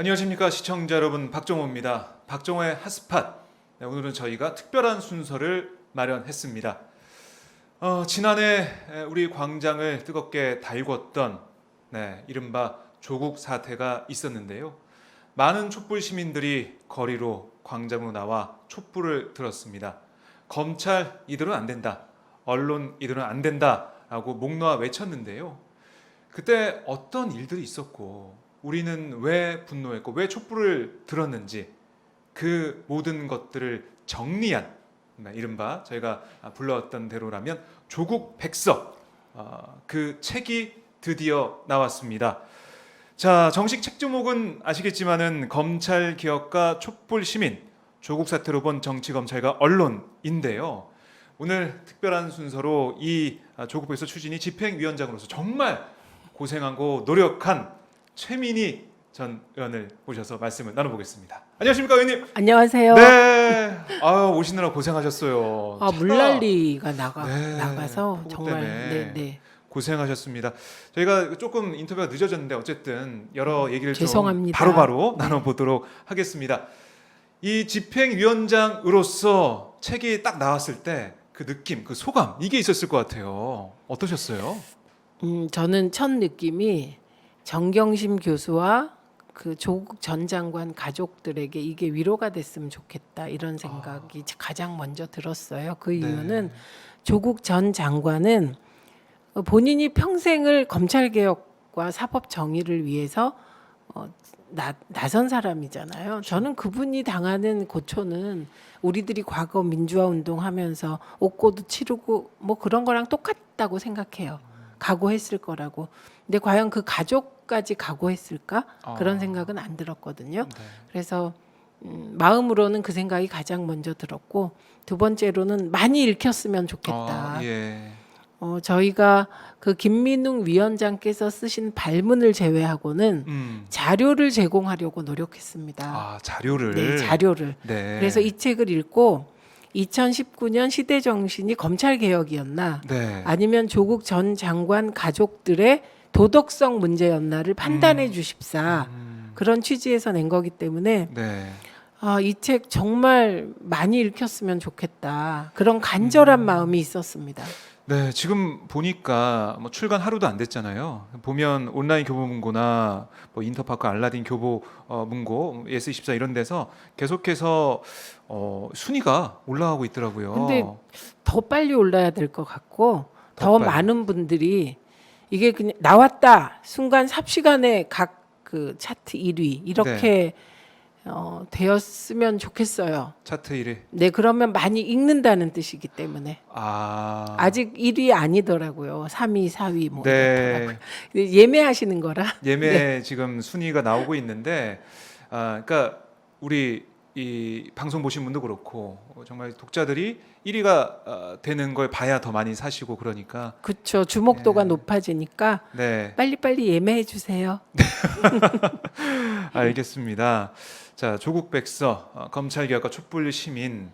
안녕하십니까 시청자 여러분, 박정호입니다. 박정호의 핫스팟. 네, 오늘은 저희가 특별한 순서를 마련했습니다. 지난해 우리 광장을 뜨겁게 달궜던 이른바 조국 사태가 있었는데요. 많은 촛불 시민들이 거리로 광장으로 나와 촛불을 들었습니다. 검찰 이대로는 안 된다, 언론 이대로는 안 된다라고 목 놓아 외쳤는데요. 그때 어떤 일들이 있었고 우리는 왜 분노했고 왜 촛불을 들었는지 그 모든 것들을 정리한 이른바 저희가 불러왔던 대로라면 조국 백서, 그 책이 드디어 나왔습니다. 자, 정식 책 제목은 아시겠지만은 검찰 개혁과 촛불 시민, 조국 사태로 본 정치 검찰과 언론인데요. 오늘 특별한 순서로 이 조국 백서 추진위 집행위원장으로서 정말 고생하고 노력한 최민희 전 의원을 모셔서 말씀을 나눠보겠습니다. 안녕하십니까, 의원님? 안녕하세요. 네. 오시느라 고생하셨어요. 물난리가 네, 나가서 폭우 정말 때문에 고생하셨습니다. 저희가 조금 인터뷰가 늦어졌는데 어쨌든 여러 얘기를 죄송합니다. 좀 바로바로 나눠보도록 하겠습니다. 이 집행위원장으로서 책이 딱 나왔을 때 그 느낌, 그 소감, 이게 있었을 것 같아요. 어떠셨어요? 저는 첫 느낌이 정경심 교수와 그 조국 전 장관 가족들에게 이게 위로가 됐으면 좋겠다, 이런 생각이 가장 먼저 들었어요. 그 이유는 조국 전 장관은 본인이 평생을 검찰개혁과 사법정의를 위해서 나선 사람이잖아요. 저는 그분이 당하는 고초는 우리들이 과거 민주화 운동하면서 옥고도 치르고 뭐 그런 거랑 똑같다고 생각해요. 각오했을 거라고. 근데 과연 그 가족까지 각오했을까? 그런 생각은 안 들었거든요. 그래서 마음으로는 그 생각이 가장 먼저 들었고, 두 번째로는 많이 읽혔으면 좋겠다. 저희가 그 김민웅 위원장께서 쓰신 발문을 제외하고는 자료를 제공하려고 노력했습니다. 자료를. 네, 자료를. 네. 그래서 이 책을 읽고 2019년 시대 정신이 검찰 개혁이었나, 아니면 조국 전 장관 가족들의 도덕성 문제였나를 판단해 주십사. 그런 취지에서 낸 거기 때문에 이 책 정말 많이 읽혔으면 좋겠다, 그런 간절한 마음이 있었습니다. 네, 지금 보니까 뭐 출간 하루도 안 됐잖아요. 보면 온라인 교보문고나 뭐 인터파크 알라딘 교보 문고, 예스24 이런 데서 계속해서 순위가 올라가고 있더라고요. 근데 더 빨리 올라야 될 것 같고, 더 많은 분들이 이게 그냥 나왔다 순간 삽시간에 각 그 차트 1위 이렇게 되었으면 좋겠어요. 차트 1위. 네, 그러면 많이 읽는다는 뜻이기 때문에. 아직 1위 아니더라고요. 3위, 4위 뭐 이렇더라고요. 예매하시는 거라. 예매 지금 순위가 나오고 있는데, 그러니까 우리 이 방송 보신 분도 그렇고 정말 독자들이 1위가 되는 걸 봐야 더 많이 사시고 그러니까. 그렇죠. 주목도가 높아지니까 빨리빨리 예매해 주세요. 알겠습니다. 자, 조국 백서, 검찰 개혁과 촛불 시민,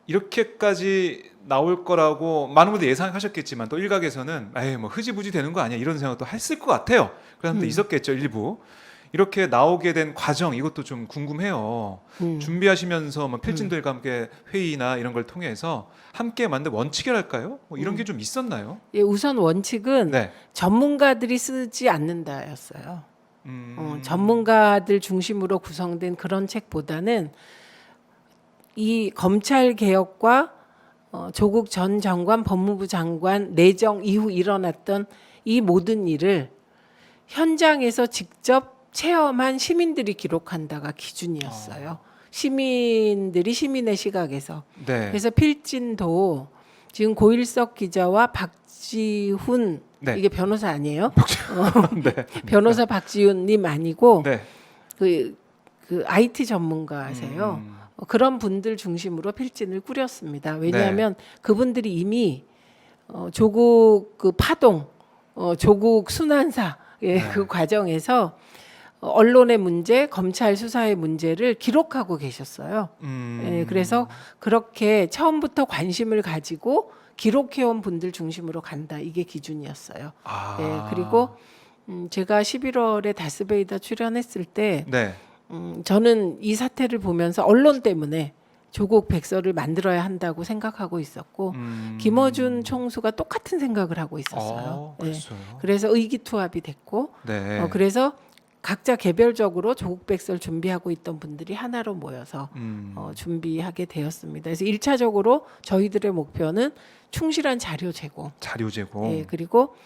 이렇게까지 나올 거라고 많은 분들이 예상하셨겠지만 또 일각에서는 뭐 흐지부지 되는 거 아니야, 이런 생각도 했을 것 같아요. 그런 사람도 있었겠죠, 일부. 이렇게 나오게 된 과정, 이것도 좀 궁금해요. 준비하시면서 뭐 필진들과 함께 회의나 이런 걸 통해서 함께 만든 원칙이랄까요? 뭐 이런 게 좀 있었나요? 예, 우선 원칙은 전문가들이 쓰지 않는다였어요. 전문가들 중심으로 구성된 그런 책보다는 이 검찰 개혁과 조국 전 장관, 법무부 장관 내정 이후 일어났던 이 모든 일을 현장에서 직접 체험한 시민들이 기록한다가 기준이었어요. 시민들이 시민의 시각에서. 그래서 필진도 지금 고일석 기자와 박지훈, 이게 변호사 아니에요? 변호사 박지훈님 아니고 그 IT 전문가세요. 그런 분들 중심으로 필진을 꾸렸습니다. 왜냐하면 그분들이 이미 조국 그 파동, 조국 순환사 그 과정에서 언론의 문제, 검찰 수사의 문제를 기록하고 계셨어요. 그래서 그렇게 처음부터 관심을 가지고 기록해온 분들 중심으로 간다, 이게 기준이었어요. 그리고 제가 11월에 다스베이더 출연했을 때 네. 저는 이 사태를 보면서 언론 때문에 조국 백서를 만들어야 한다고 생각하고 있었고 김어준 총수가 똑같은 생각을 하고 있었어요. 네. 그랬어요. 그래서 의기투합이 됐고 네. 그래서 각자 개별적으로 조국 백서를 준비하고 있던 분들이 하나로 모여서 준비하게 되었습니다. 그래서 1차적으로 저희들의 목표는 충실한 자료 제공. 자료 제공. 예, 그리고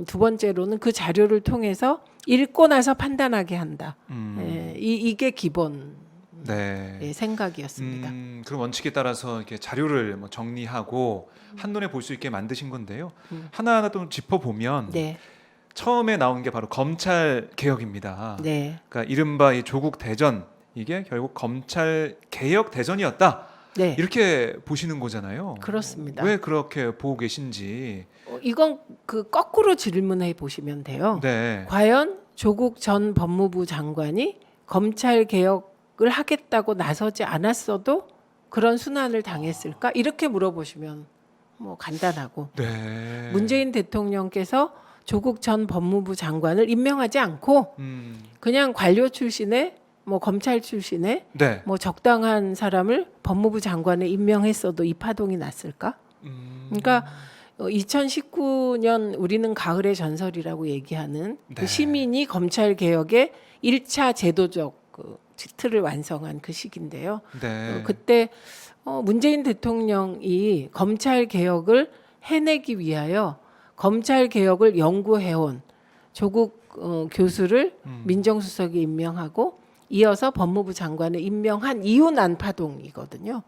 두 번째로는 그 자료를 통해서 읽고 나서 판단하게 한다. 예, 이게 기본 네. 예, 생각이었습니다. 그런 원칙에 따라서 이렇게 자료를 뭐 정리하고 한눈에 볼 수 있게 만드신 건데요. 하나하나 좀 짚어 보면 네, 처음에 나온 게 바로 검찰 개혁입니다. 네, 그러니까 이른바 이 조국 대전 이게 결국 검찰 개혁 대전이었다. 네, 이렇게 보시는 거잖아요. 그렇습니다. 왜 그렇게 보고 계신지. 이건 그 거꾸로 질문해 보시면 돼요. 네. 과연 조국 전 법무부 장관이 검찰 개혁을 하겠다고 나서지 않았어도 그런 순환을 당했을까? 이렇게 물어보시면 뭐 간단하고 네. 문재인 대통령께서 조국 전 법무부 장관을 임명하지 않고 그냥 관료 출신의 뭐 검찰 출신의 네. 뭐 적당한 사람을 법무부 장관에 임명했어도 이 파동이 났을까? 그러니까 2019년 우리는 가을의 전설이라고 얘기하는 네. 그 시민이 검찰 개혁의 1차 제도적 그 틀을 완성한 그 시기인데요. 네. 그때 문재인 대통령이 검찰 개혁을 해내기 위하여 검찰 개혁을 연구해온 조국 교수를 민정수석에 임명하고 이어서 법무부 장관에 임명한 이후 난 파동이거든요.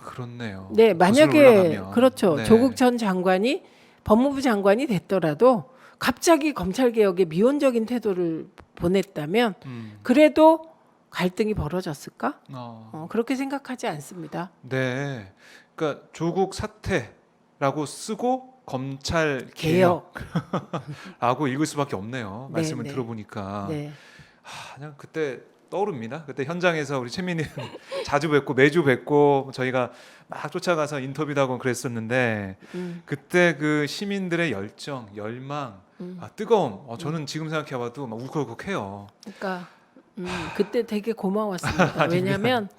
그렇네요. 네, 만약에 거슬러 올라가면. 그렇죠. 네. 조국 전 장관이 법무부 장관이 됐더라도 갑자기 검찰 개혁에 미온적인 태도를 보냈다면 그래도 갈등이 벌어졌을까? 그렇게 생각하지 않습니다. 네. 그러니까 조국 사태라고 쓰고 검찰 개혁. 개혁라고 읽을 수밖에 없네요. 네, 말씀을 네. 들어보니까. 네. 그냥 그때 떠오릅니다. 그때 현장에서 우리 최민희 자주 뵙고 매주 뵙고 저희가 막 쫓아가서 인터뷰도 하고 그랬었는데 그때 그 시민들의 열정, 열망, 뜨거움. 저는 지금 생각해봐도 막 울컥울컥해요. 그러니까 그때 되게 고마웠습니다. 왜냐하면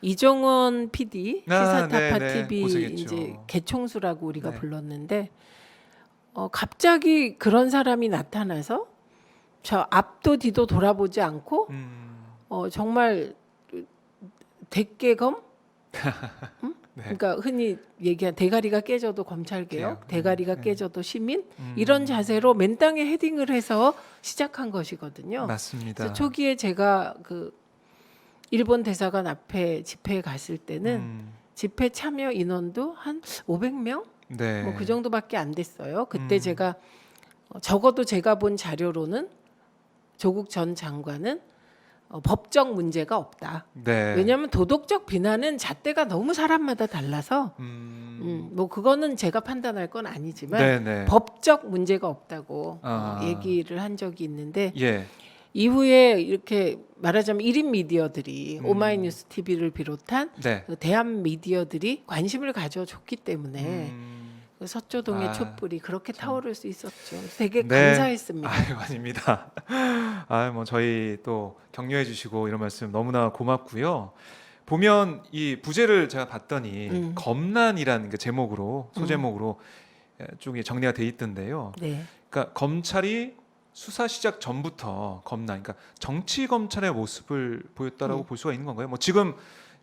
이종원 PD 시사타파 네네. TV 고생했죠. 이제 개총수라고 우리가 네. 불렀는데 갑자기 그런 사람이 나타나서 저 앞도 뒤도 돌아보지 않고 정말 대개검 네. 그러니까 흔히 얘기한 대가리가 깨져도 검찰 개혁, 개혁. 대가리가 네. 깨져도 시민 이런 자세로 맨땅에 헤딩을 해서 시작한 것이거든요. 맞습니다. 그래서 초기에 제가 그 일본 대사관 앞에 집회에 갔을 때는 집회 참여 인원도 한 500명 네. 뭐 그 정도밖에 안 됐어요. 그때 제가 적어도 제가 본 자료로는 조국 전 장관은 법적 문제가 없다. 네. 왜냐하면 도덕적 비난은 잣대가 너무 사람마다 달라서 뭐 그거는 제가 판단할 건 아니지만 네네. 법적 문제가 없다고 아. 얘기를 한 적이 있는데 예. 이후에 이렇게 말하자면 1인 미디어들이 오마이뉴스 TV를 비롯한 네. 그 대한 미디어들이 관심을 가져줬기 때문에 그 서초동의 아, 촛불이 그렇게 타오를 수 있었죠. 되게 네. 감사했습니다. 아유, 아닙니다. 뭐 저희 또 격려해 주시고 이런 말씀 너무나 고맙고요. 보면 이 부제를 제가 봤더니 검난이라는 그 제목으로 소제목으로 쪽이 정리가 돼 있던데요. 네. 그러니까 검찰이 수사 시작 전부터 검난, 그러니까 정치 검찰의 모습을 보였다라고 볼 수가 있는 건가요? 뭐 지금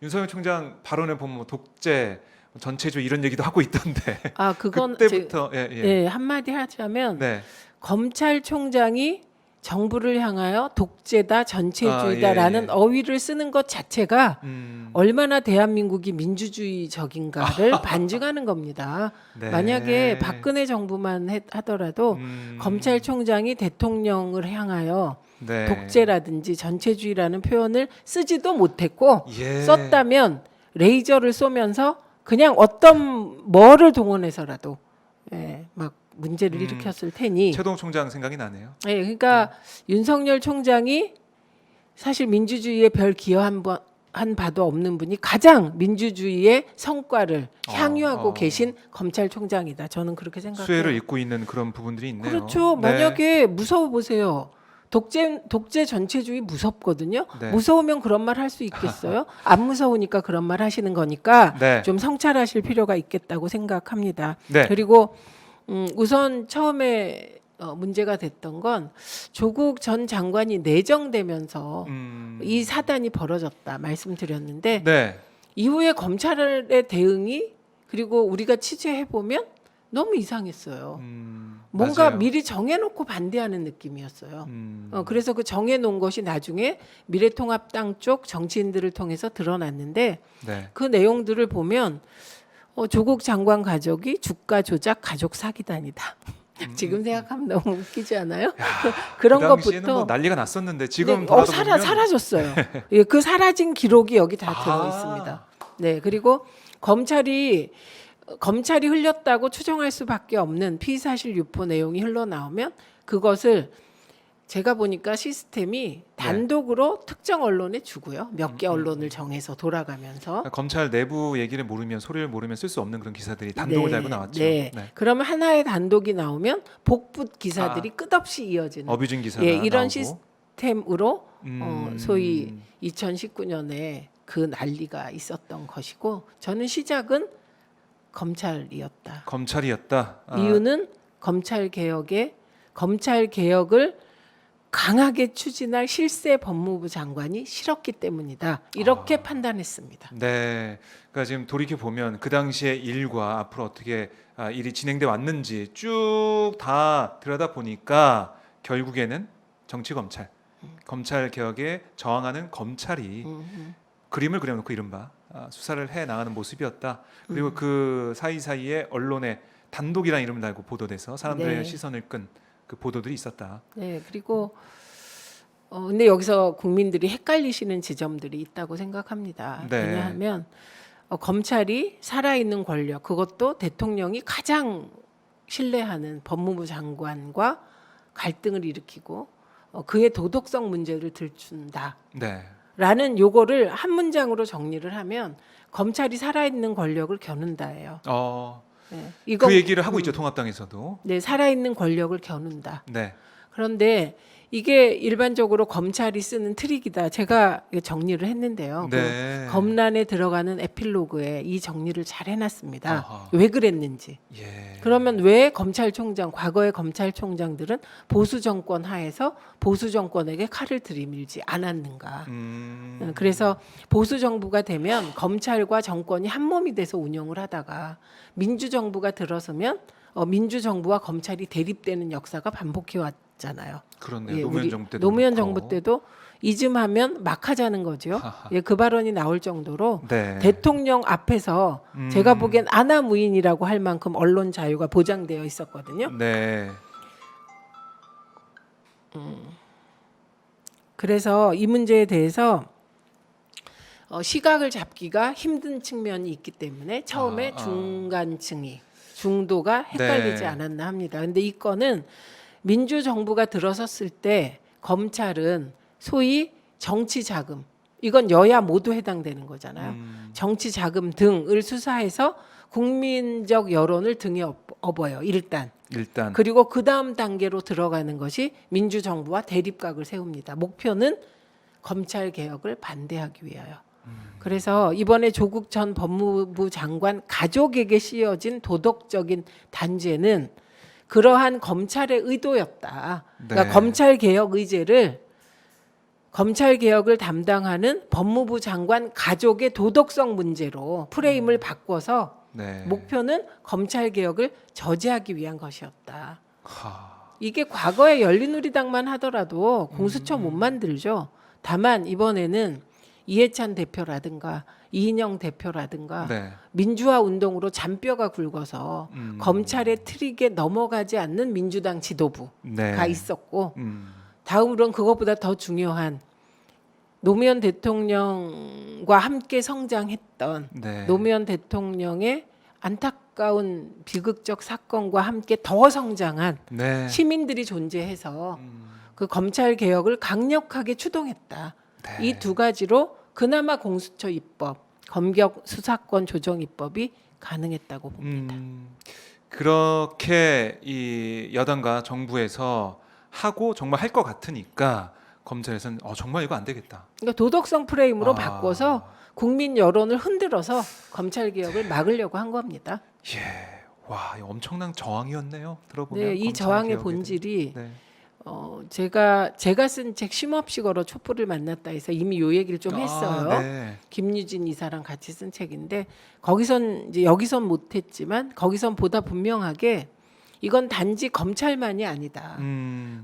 윤석열 총장 발언에 보면 뭐 독재, 전체주의 이런 얘기도 하고 있던데. 그건 그때부터 네, 한마디 하자면 네. 검찰총장이 정부를 향하여 독재다 전체주의다라는 예, 예. 어휘를 쓰는 것 자체가 얼마나 대한민국이 민주주의적인가를 반증하는 겁니다. 네. 만약에 박근혜 정부만 하더라도 검찰총장이 대통령을 향하여 네. 독재라든지 전체주의라는 표현을 쓰지도 못했고 예. 썼다면 레이저를 쏘면서 그냥 어떤 뭐를 동원해서라도 막 문제를 일으켰을 테니 최동 총장 생각이 나네요. 그러니까 윤석열 총장이 사실 민주주의에 별 기여 한 바도 없는 분이 가장 민주주의의 성과를 향유하고 어. 계신 검찰총장이다. 저는 그렇게 생각해요. 수혜를 잇고 있는 그런 부분들이 있네요. 그렇죠. 네. 만약에 무서워 보세요. 독재 전체주의 무섭거든요. 네. 무서우면 그런 말 할 수 있겠어요? 안 무서우니까 그런 말 하시는 거니까 네. 좀 성찰하실 필요가 있겠다고 생각합니다. 네. 그리고 우선 처음에 문제가 됐던 건 조국 전 장관이 내정되면서 이 사단이 벌어졌다 말씀드렸는데 네. 이후에 검찰의 대응이 그리고 우리가 취재해 보면 너무 이상했어요. 뭔가 맞아요. 미리 정해놓고 반대하는 느낌이었어요. 음. 그래서 그 정해놓은 것이 나중에 미래통합당 쪽 정치인들을 통해서 드러났는데 네. 그 내용들을 보면 조국 장관 가족이 주가 조작 가족 사기단이다. 지금 생각하면 너무 웃기지 않아요? 야, 그런 그 당시에는 것부터 뭐 난리가 났었는데 지금 네, 돌아다 보면 사라졌어요. 예, 그 사라진 기록이 여기 다 들어 아. 있습니다. 네, 그리고 검찰이 흘렸다고 추정할 수밖에 없는 피의사실 유포 내용이 흘러나오면 그것을 제가 보니까 시스템이 단독으로 특정 언론에 주고요. 몇 개 언론을 정해서 돌아가면서 검찰 내부 얘기를 모르면 소리를 모르면 쓸 수 없는 그런 기사들이 단독을 달고 나왔죠. 네. 그러면 하나의 단독이 나오면 복붙 기사들이 끝없이 이어지는 어뷰징 기사가 예, 이런 나오고. 시스템으로 소위 2019년에 그 난리가 있었던 것이고 저는 시작은 검찰이었다. 검찰이었다. 이유는 검찰 개혁을 강하게 추진할 실세 법무부 장관이 싫었기 때문이다. 이렇게 판단했습니다. 네. 그러니까 지금 돌이켜 보면 그 당시의 일과 앞으로 어떻게 일이 진행돼 왔는지 쭉 다 들여다 보니까 결국에는 정치 검찰, 검찰 개혁에 저항하는 검찰이 그림을 그려놓고 이른바 수사를 해 나가는 모습이었다. 그리고 그 사이사이에 언론에 단독이라는 이름을 달고 보도돼서 사람들의 네. 시선을 끈 그 보도들이 있었다. 네, 그리고 근데 여기서 국민들이 헷갈리시는 지점들이 있다고 생각합니다. 네. 왜냐하면 검찰이 살아있는 권력, 그것도 대통령이 가장 신뢰하는 법무부 장관과 갈등을 일으키고 그의 도덕성 문제를 들춘다. 네. 라는 요거를 한 문장으로 정리를 하면 검찰이 살아있는 권력을 겨눈다예요. 네. 그 얘기를 하고 있죠. 통합당에서도. 네, 살아있는 권력을 겨눈다. 네. 그런데 이게 일반적으로 검찰이 쓰는 트릭이다. 제가 정리를 했는데요. 네. 그 검란에 들어가는 에필로그에 이 정리를 잘 해놨습니다. 아하. 왜 그랬는지. 예. 그러면 왜 과거의 검찰총장들은 보수 정권 하에서 보수 정권에게 칼을 들이밀지 않았는가? 그래서 보수 정부가 되면 검찰과 정권이 한 몸이 돼서 운영을 하다가 민주 정부가 들어서면 민주 정부와 검찰이 대립되는 역사가 반복해 왔잖아요. 그렇네요. 예, 노무현 우리 정부 때도 노무현 그렇고. 정부 때도 이즘하면 막 하자는 거죠. 예, 그 발언이 나올 정도로 네. 대통령 앞에서 제가 보기엔 아나무인이라고 할 만큼 언론 자유가 보장되어 있었거든요. 네. 그래서 이 문제에 대해서 시각을 잡기가 힘든 측면이 있기 때문에 처음에 중간층이 중도가 헷갈리지 네. 않았나 합니다. 그런데 이 건은 민주정부가 들어섰을 때 검찰은 소위 정치 자금, 이건 여야 모두 해당되는 거잖아요. 정치 자금 등을 수사해서 국민적 여론을 등에 업어요. 일단. 그리고 그 다음 단계로 들어가는 것이 민주정부와 대립각을 세웁니다. 목표는 검찰 개혁을 반대하기 위하여. 그래서 이번에 조국 전 법무부 장관 가족에게 씌워진 도덕적인 단죄는 그러한 검찰의 의도였다. 그러니까 네. 검찰 개혁을 담당하는 법무부 장관 가족의 도덕성 문제로 프레임을 바꿔서 네. 목표는 검찰 개혁을 저지하기 위한 것이었다. 하. 이게 과거에 열린우리당만 하더라도 공수처 못 만들죠. 다만 이번에는 이해찬 대표라든가 이인영 대표라든가 네. 민주화 운동으로 잔뼈가 굵어서 검찰의 트릭에 넘어가지 않는 민주당 지도부가 네. 있었고 다음으로는 그것보다 더 중요한 노무현 대통령과 함께 성장했던 네. 노무현 대통령의 안타까운 비극적 사건과 함께 더 성장한 네. 시민들이 존재해서 그 검찰 개혁을 강력하게 추동했다. 네. 이 두 가지로 그나마 공수처 입법, 검경 수사권 조정 입법이 가능했다고 봅니다. 그렇게 이 여당과 정부에서 하고 정말 할 것 같으니까 검찰에서는 정말 이거 안 되겠다. 그러니까 도덕성 프레임으로 아, 바꿔서 국민 여론을 흔들어서 검찰 개혁을 막으려고 한 겁니다. 예, 와, 이거 엄청난 저항이었네요. 들어보면 네, 이 검찰 저항의 개혁에 대해. 본질이 네. 제가 쓴 책 쉼없이 걸어 촛불을 만났다 해서 이미 요 얘기를 좀 했어요. 네. 김유진 이사랑 같이 쓴 책인데 거기선 이제 여기선 못했지만 거기선 보다 분명하게 이건 단지 검찰만이 아니다.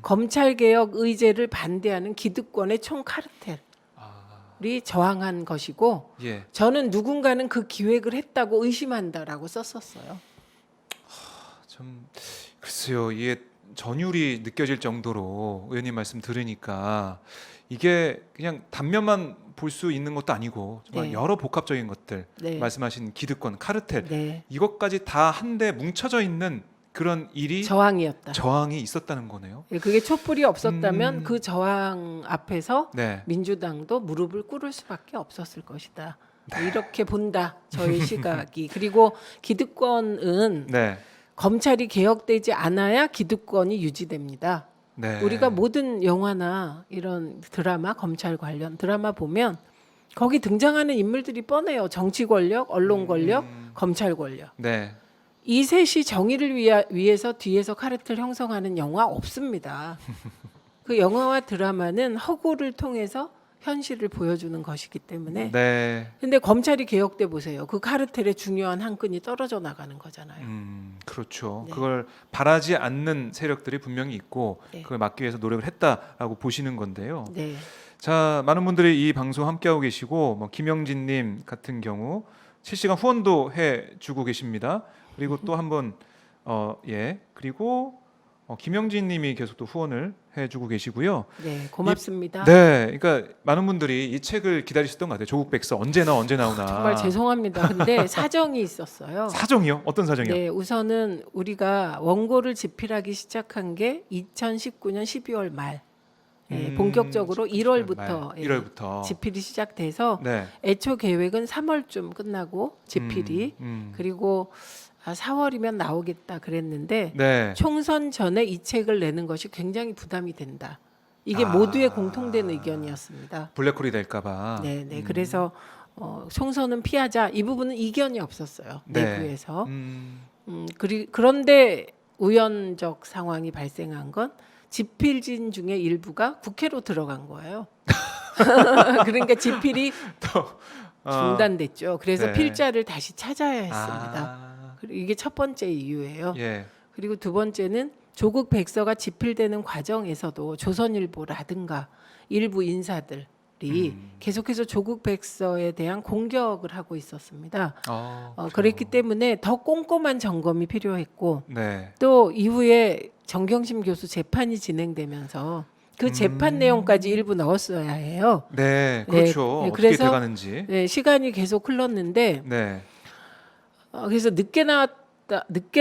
검찰 개혁 의제를 반대하는 기득권의 총 카르텔이 아, 저항한 것이고 예. 저는 누군가는 그 기획을 했다고 의심한다라고 썼었어요. 좀 글쎄요, 이게 전율이 느껴질 정도로 의원님 말씀 들으니까 이게 그냥 단면만 볼 수 있는 것도 아니고 정말 네. 여러 복합적인 것들 네. 말씀하신 기득권, 카르텔 네. 이것까지 다 한데 뭉쳐져 있는 그런 일이 저항이었다. 저항이 있었다는 거네요. 예, 그게 촛불이 없었다면 음. 그 저항 앞에서 네. 민주당도 무릎을 꿇을 수밖에 없었을 것이다. 네. 이렇게 본다. 저의 시각이. 그리고 기득권은 네. 검찰이 개혁되지 않아야 기득권이 유지됩니다. 네. 우리가 모든 영화나 이런 드라마, 검찰 관련 드라마 보면 거기 등장하는 인물들이 뻔해요. 정치 권력, 언론 권력, 검찰 권력. 네. 이 셋이 정의를 위해서 뒤에서 카르텔 형성하는 영화 없습니다. 그 영화와 드라마는 허구를 통해서 현실을 보여주는 것이기 때문에. 네. 근데 검찰이 개혁돼 보세요. 그 카르텔의 중요한 한 끈이 떨어져 나가는 거잖아요. 그렇죠. 네. 그걸 바라지 않는 세력들이 분명히 있고 네. 그걸 막기 위해서 노력을 했다라고 보시는 건데요. 네. 자, 많은 분들이 이 방송 함께하고 계시고 뭐 김영진님 같은 경우 실시간 후원도 해주고 계십니다. 그리고 또 한번 그리고 김영진님이 계속 또 후원을 해주고 계시고요. 네, 고맙습니다. 네, 그러니까 많은 분들이 이 책을 기다리셨던 것 같아요. 조국 백서 언제 나오나. 정말 죄송합니다. 근데 사정이 있었어요. 사정이요? 어떤 사정이요? 네, 우선은 우리가 원고를 집필하기 시작한 게 2019년 12월 말. 네, 본격적으로 1월부터 1월부터 집필이 시작돼서 네. 애초 계획은 3월쯤 끝나고 집필이 그리고 4월이면 나오겠다 그랬는데 네. 총선 전에 이 책을 내는 것이 굉장히 부담이 된다. 이게 아. 모두의 공통된 의견이었습니다. 블랙홀이 될까봐. 네, 네. 그래서 총선은 피하자. 이 부분은 이견이 없었어요. 네. 내부에서. 그런데 우연적 상황이 발생한 건 집필진 중에 일부가 국회로 들어간 거예요. 그러니까 집필이 중단됐죠. 그래서 네. 필자를 다시 찾아야 했습니다. 아, 그리고 이게 첫 번째 이유예요. 예. 그리고 두 번째는 조국 백서가 집필되는 과정에서도 조선일보라든가 일부 인사들이 계속해서 조국 백서에 대한 공격을 하고 있었습니다. 그렇죠. 그랬기 때문에 더 꼼꼼한 점검이 필요했고 네. 또 이후에 정경심 교수 재판이 진행되면서 그 재판 내용까지 일부 넣었어야 해요. 네, 그렇죠. 네, 어떻게 그래서 돼가는지. 네, 시간이 계속 흘렀는데 네. 그래서 늦게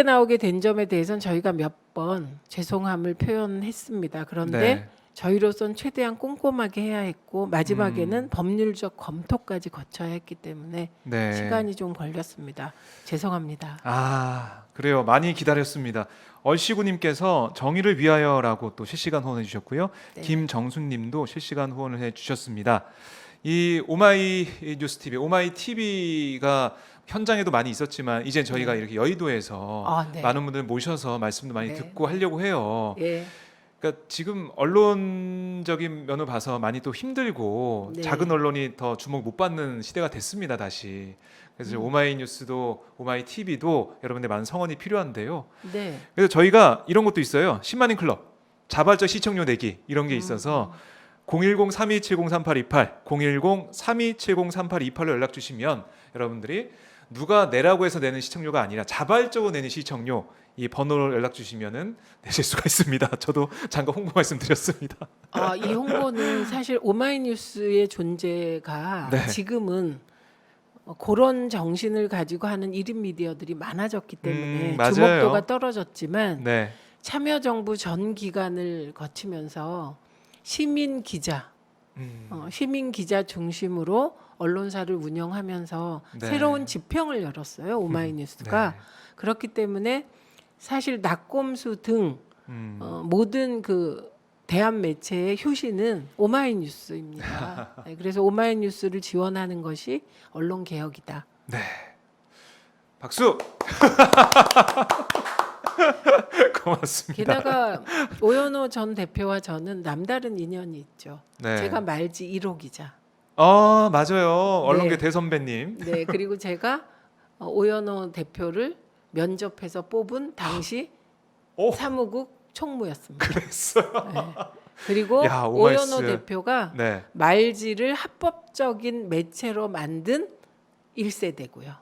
나오게 된 점에 대해서는 저희가 몇 번 죄송함을 표현했습니다. 그런데 네. 저희로선 최대한 꼼꼼하게 해야 했고 마지막에는 법률적 검토까지 거쳐야 했기 때문에 네. 시간이 좀 걸렸습니다. 죄송합니다. 아, 그래요. 많이 기다렸습니다. 얼씨구님께서 정의를 위하여라고 또 실시간 후원해 주셨고요. 네. 김정순님도 실시간 후원을 해 주셨습니다. 이 오마이뉴스 TV, 오마이 TV가 현장에도 많이 있었지만 이제 저희가 네. 이렇게 여의도에서 네. 많은 분들 모셔서 말씀도 많이 네. 듣고 하려고 해요. 예. 그러니까 지금 언론적인 면을 봐서 많이 또 힘들고 네. 작은 언론이 더 주목 못 받는 시대가 됐습니다, 다시. 그래서 오마이뉴스도 오마이 TV도 여러분들 많은 성원이 필요한데요. 네. 그래서 저희가 이런 것도 있어요. 10만인 클럽, 자발적 시청료 내기 이런 게 있어서 010-3270-3828, 010-3270-3828로 연락 주시면 여러분들이 누가 내라고 해서 내는 시청료가 아니라 자발적으로 내는 시청료 이 번호로 연락 주시면은 내실 수가 있습니다. 저도 잠깐 홍보 말씀드렸습니다. 이 홍보는 사실 오마이뉴스의 존재가 네. 지금은 그런 정신을 가지고 하는 1인 미디어들이 많아졌기 때문에 맞아요. 주목도가 떨어졌지만 네, 참여정부 전 기간을 거치면서 시민 기자 시민 기자 중심으로 언론사를 운영하면서 네. 새로운 지평을 열었어요. 오마이뉴스가. 네. 그렇기 때문에 사실 낙곰수 등 모든 그 대한 매체의 효시는 오마이뉴스입니다. 네, 그래서 오마이뉴스를 지원하는 것이 언론 개혁이다. 네. 박수. 고맙습니다. 게다가 오연호 전 대표와 저는 남다른 인연이 있죠. 네. 제가 말지 1호 기자. 맞아요. 언론계 네. 대선배님. 네, 그리고 제가 오연호 대표를 면접해서 뽑은 당시 오. 사무국 총무였습니다. 그랬어요. 네. 그리고 야, 오마이뉴스. 오연호 대표가 네. 말지를 합법적인 매체로 만든 1세대고요.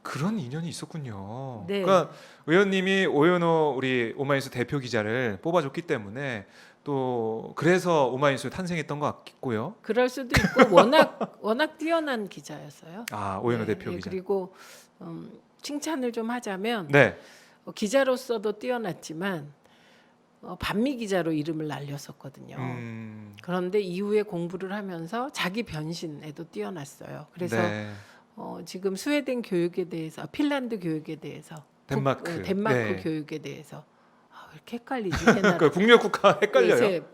그런 인연이 있었군요. 네. 그러니까 의원님이 오연호 우리 오마이뉴스 대표 기자를 뽑아줬기 때문에 또 그래서 오마이뉴스 탄생했던 것 같고요. 그럴 수도 있고 워낙 뛰어난 기자였어요. 오연호 네, 대표 네, 기자. 그리고 칭찬을 좀 하자면 네. 기자로서도 뛰어났지만 반미 기자로 이름을 날렸었거든요. 그런데 이후에 공부를 하면서 자기 변신에도 뛰어났어요. 그래서 네. 지금 스웨덴 교육에 대해서, 핀란드 교육에 대해서, 덴마크. 덴마크 네. 교육에 대해서 왜 이렇게 헷갈리지? 세 나라. 그 북유럽 국가 헷갈려요.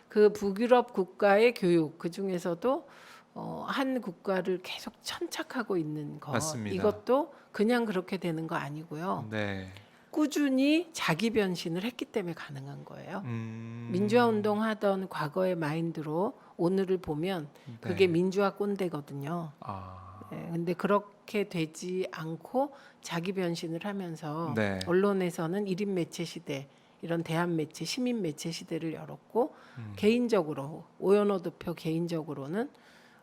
그 북유럽 국가의 교육 그 중에서도 한 국가를 계속 천착하고 있는 것. 맞습니다. 이것도 그냥 그렇게 되는 거 아니고요. 네. 꾸준히 자기 변신을 했기 때문에 가능한 거예요. 민주화 운동하던 과거의 마인드로 오늘을 보면 그게 네. 민주화 꼰대거든요. 네, 근데 그렇게 되지 않고 자기 변신을 하면서 네. 언론에서는 1인 매체 시대, 이런 대한 매체, 시민 매체 시대를 열었고 개인적으로 오연호 대표 개인적으로는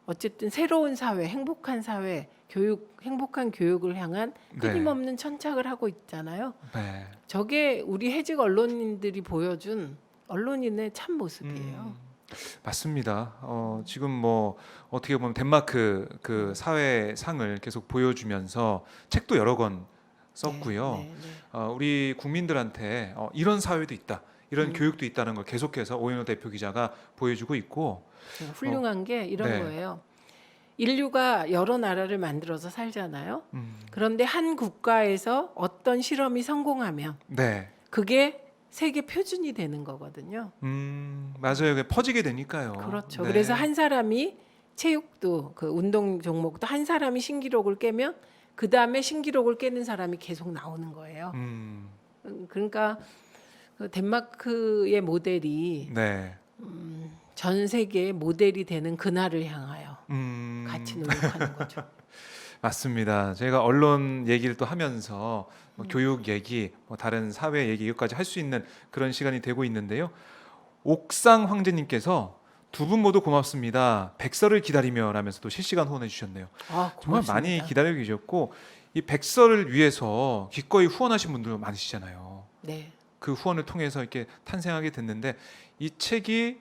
어쨌든 새로운 사회, 행복한 사회, 행복한 교육을 향한 끊임없는 천착을 하고 있잖아요. 네. 저게 우리 해직 언론인들이 보여준 언론인의 참 모습이에요. 맞습니다. 지금 뭐 어떻게 보면 덴마크 그 사회상을 계속 보여주면서 책도 여러 권 썼고요. 네, 네, 네. 우리 국민들한테 이런 사회도 있다, 이런 교육도 있다는 걸 계속해서 오연호 대표 기자가 보여주고 있고 훌륭한 게 이런 네. 거예요. 인류가 여러 나라를 만들어서 살잖아요. 음, 그런데 한 국가에서 어떤 실험이 성공하면 네, 그게 세계 표준이 되는 거거든요. 맞아요. 그게 퍼지게 되니까요. 그렇죠. 네. 그래서 한 사람이 체육도 그 운동 종목도 한 사람이 신기록을 깨면 그 다음에 신기록을 깨는 사람이 계속 나오는 거예요. 그러니까 그 덴마크의 모델이 네. 전 세계의 모델이 되는 그날을 향하여 같이 노력하는 거죠. 맞습니다. 제가 언론 얘기를 또 하면서 뭐 교육 얘기, 뭐 다른 사회 얘기 이것까지 할 수 있는 그런 시간이 되고 있는데요. 옥상 황제님께서 두 분 모두 고맙습니다. 백설을 기다리며라면서 또 실시간 후원해 주셨네요. 정말 고맙습니다. 많이 기다리고 계셨고 이 백설을 위해서 기꺼이 후원하신 분들 많으시잖아요. 네. 그 후원을 통해서 이렇게 탄생하게 됐는데 이 책이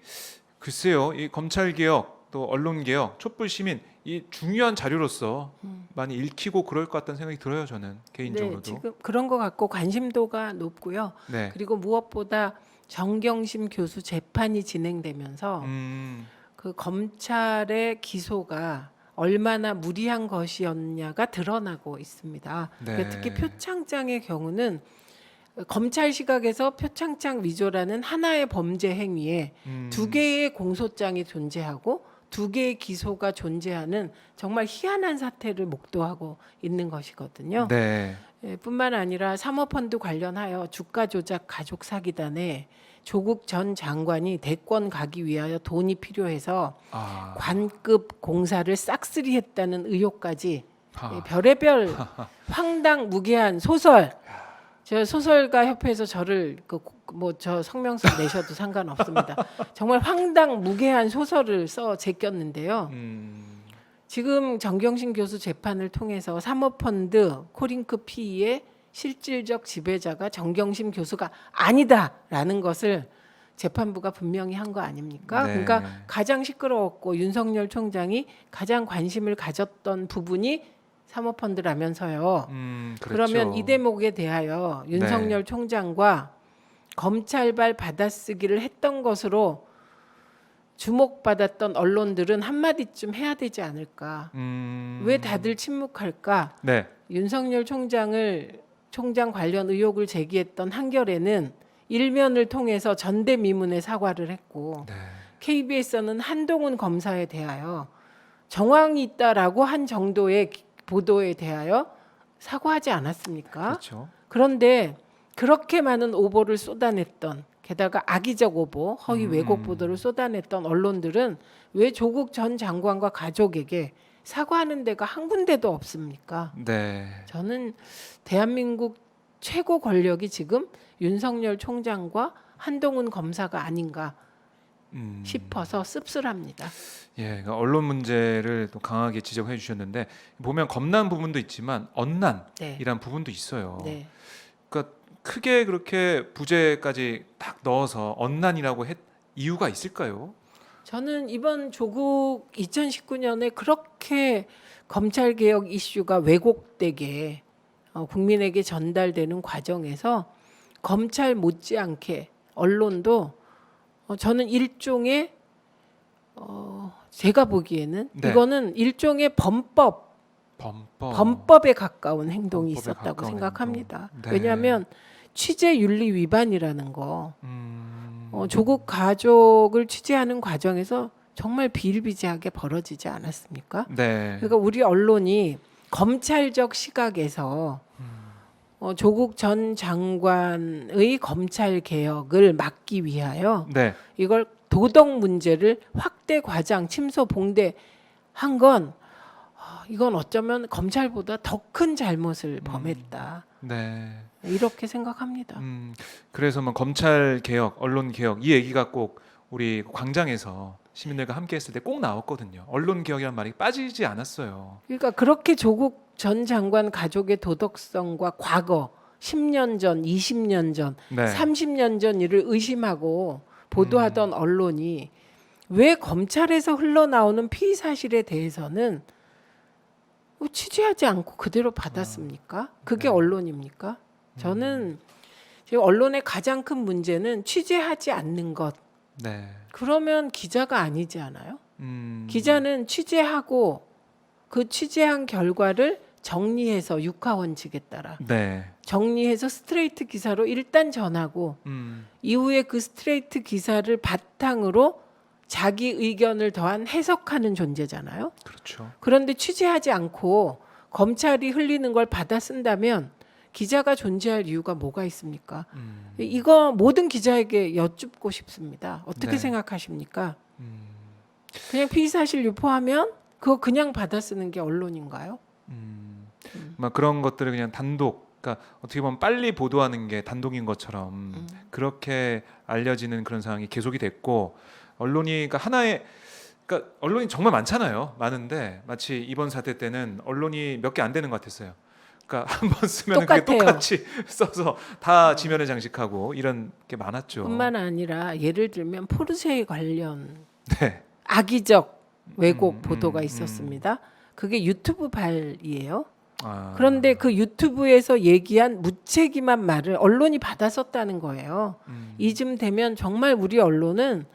글쎄요, 이 검찰 개혁 또 언론 개혁, 촛불 시민 이 중요한 자료로서 많이 읽히고 그럴 것 같다는 생각이 들어요. 저는 개인적으로도. 네, 지금 그런 것 같고 관심도가 높고요. 네. 그리고 무엇보다 정경심 교수 재판이 진행되면서 그 검찰의 기소가 얼마나 무리한 것이었냐가 드러나고 있습니다. 네. 그러니까 특히 표창장의 경우는 검찰 시각에서 표창장 위조라는 하나의 범죄 행위에 두 개의 공소장이 존재하고 두 개의 기소가 존재하는 정말 희한한 사태를 목도하고 있는 것이거든요. 네. 뿐만 아니라 사모펀드 관련하여 주가 조작 가족 사기단에 조국 전 장관이 대권 가기 위하여 돈이 필요해서 관급 공사를 싹쓸이했다는 의혹까지 별의별 황당무계한 소설. 저 소설가 협회에서 저를 뭐 저 성명서 내셔도 상관없습니다. 정말 황당무계한 소설을 써 제꼈는데요. 지금 정경심 교수 재판을 통해서 사모펀드 코링크 PE의 실질적 지배자가 정경심 교수가 아니다라는 것을 재판부가 분명히 한 거 아닙니까? 네. 그러니까 가장 시끄러웠고 윤석열 총장이 가장 관심을 가졌던 부분이 사모펀드라면서요. 그랬죠. 그러면 이 대목에 대하여 윤석열 총장과 검찰발 받아쓰기를 했던 것으로 주목받았던 언론들은 한마디쯤 해야 되지 않을까? 왜 다들 침묵할까? 네. 윤석열 총장 관련 의혹을 제기했던 한겨레는 일면을 통해서 전대미문의 사과를 했고 네. KBS는 한동훈 검사에 대하여 정황이 있다라고 한 정도의 보도에 대하여 사과하지 않았습니까? 그렇죠. 그런데 그렇게 많은 오보를 쏟아냈던 게다가 악의적 오보, 허위 왜곡 보도를 쏟아냈던 언론들은 왜 조국 전 장관과 가족에게 사과하는 데가 한 군데도 없습니까? 네. 저는 대한민국 최고 권력이 지금 윤석열 총장과 한동훈 검사가 아닌가 싶어서 씁쓸합니다. 예, 그러니까 언론 문제를 또 강하게 지적해 주셨는데 보면 겁난 부분도 있지만 언난이란 부분도 있어요. 네. 그러니까 크게 그렇게 부재까지 딱 넣어서 언난이라고 했 이유가 있을까요? 저는 이번 조국 2019년에 그렇게 검찰 개혁 이슈가 왜곡되게 국민에게 전달되는 과정에서 검찰 못지않게 언론도 저는 일종의 제가 보기에는 네. 이거는 일종의 범법에 가까운 행동이 범법에 있었다고 가까운 생각합니다. 행동. 네. 왜냐하면 취재 윤리 위반이라는 거 조국 가족을 취재하는 과정에서 정말 비일비재하게 벌어지지 않았습니까? 네. 그러니까 우리 언론이 검찰적 시각에서 조국 전 장관의 검찰 개혁을 막기 위하여 네. 이걸 도덕 문제를 확대 과장 침소 봉대한 건 이건 어쩌면 검찰보다 더 큰 잘못을 범했다. 네. 이렇게 생각합니다. 그래서 뭐 검찰 개혁, 언론 개혁 이 얘기가 꼭 우리 광장에서 시민들과 함께 했을 때 꼭 나왔거든요. 언론 개혁이라는 말이 빠지지 않았어요. 그러니까 그렇게 조국 전 장관 가족의 도덕성과 과거 10년 전, 20년 전, 네. 30년 전 일을 의심하고 보도하던 언론이 왜 검찰에서 흘러나오는 피의 사실에 대해서는 취재하지 않고 그대로 받았습니까? 그게 네. 언론입니까? 저는 지금 언론의 가장 큰 문제는 취재하지 않는 것. 네. 그러면 기자가 아니지 않아요? 기자는 기 취재하고 그 취재한 결과를 정리해서 육하 원칙에 따라 네. 정리해서 스트레이트 기사로 일단 전하고 이후에 그 스트레이트 기사를 바탕으로 자기 의견을 더한 해석하는 존재잖아요. 그렇죠. 그런데 취재하지 않고 검찰이 흘리는 걸 받아 쓴다면 기자가 존재할 이유가 뭐가 있습니까? 이거 모든 기자에게 여쭙고 싶습니다. 어떻게 네. 생각하십니까? 그냥 피의 사실 유포하면 그거 그냥 받아 쓰는 게 언론인가요? 막 그런 것들을 그냥 단독, 그러니까 어떻게 보면 빨리 보도하는 게 단독인 것처럼 그렇게 알려지는 그런 상황이 계속이 됐고 언론이 그러니까 하나의 그러니까 언론이 정말 많잖아요. 많은데 마치 이번 사태 때는 언론이 몇 개 안 되는 것 같았어요. 그러니까 한 번 쓰면 그게 똑같아요. 똑같이 써서 다 지면에 장식하고 이런 게 많았죠. 뿐만 아니라 예를 들면 포르쉐 관련 네. 악의적 왜곡 보도가 있었습니다. 그게 유튜브 발이에요. 아, 그런데 그 유튜브에서 얘기한 무책임한 말을 언론이 받아 썼다는 거예요. 이쯤 되면 정말 우리 언론은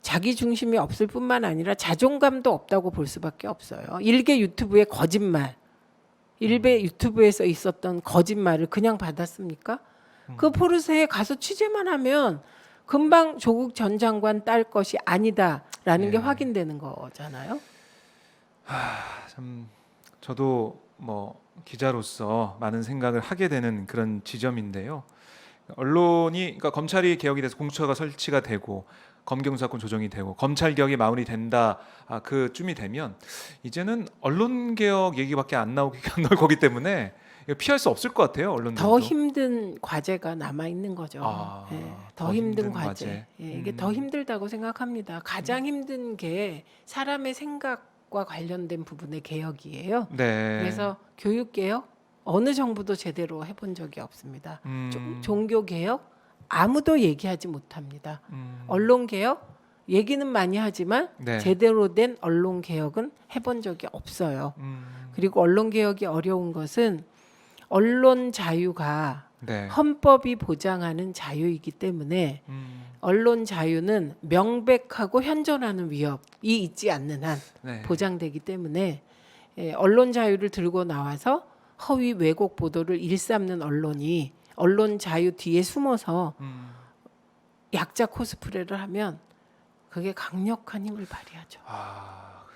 자기 중심이 없을 뿐만 아니라 자존감도 없다고 볼 수밖에 없어요. 일개 유튜브의 거짓말, 일개 유튜브에서 있었던 거짓말을 그냥 받았습니까? 그 포르쉐에 가서 취재만 하면 금방 조국 전 장관 딸 것이 아니다라는 게 예. 확인되는 거잖아요. 참 저도 뭐 기자로서 많은 생각을 하게 되는 그런 지점인데요. 언론이 그러니까 검찰이 개혁이 돼서 공수처가 설치가 되고 검경수사권 조정이 되고 검찰 개혁이 마무리 된다 그쯤이 되면 이제는 언론 개혁 얘기밖에 안 나올 거기 때문에 이거 피할 수 없을 것 같아요. 언론들도 더 힘든 과제가 남아 있는 거죠. 아, 예, 더 힘든 과제. 과제. 예, 이게 더 힘들다고 생각합니다. 가장 힘든 게 사람의 생각과 관련된 부분의 개혁이에요. 네. 그래서 교육 개혁 어느 정부도 제대로 해본 적이 없습니다. 종교 개혁 아무도 얘기하지 못합니다. 언론 개혁 얘기는 많이 하지만 네. 제대로 된 언론 개혁은 해본 적이 없어요. 그리고 언론 개혁이 어려운 것은 언론 자유가 네. 헌법이 보장하는 자유이기 때문에 언론 자유는 명백하고 현존하는 위협이 있지 않는 한 네. 보장되기 때문에 언론 자유를 들고 나와서 허위 왜곡 보도를 일삼는 언론이 언론 자유 뒤에 숨어서 약자 코스프레를 하면 그게 강력한 힘을 발휘하죠.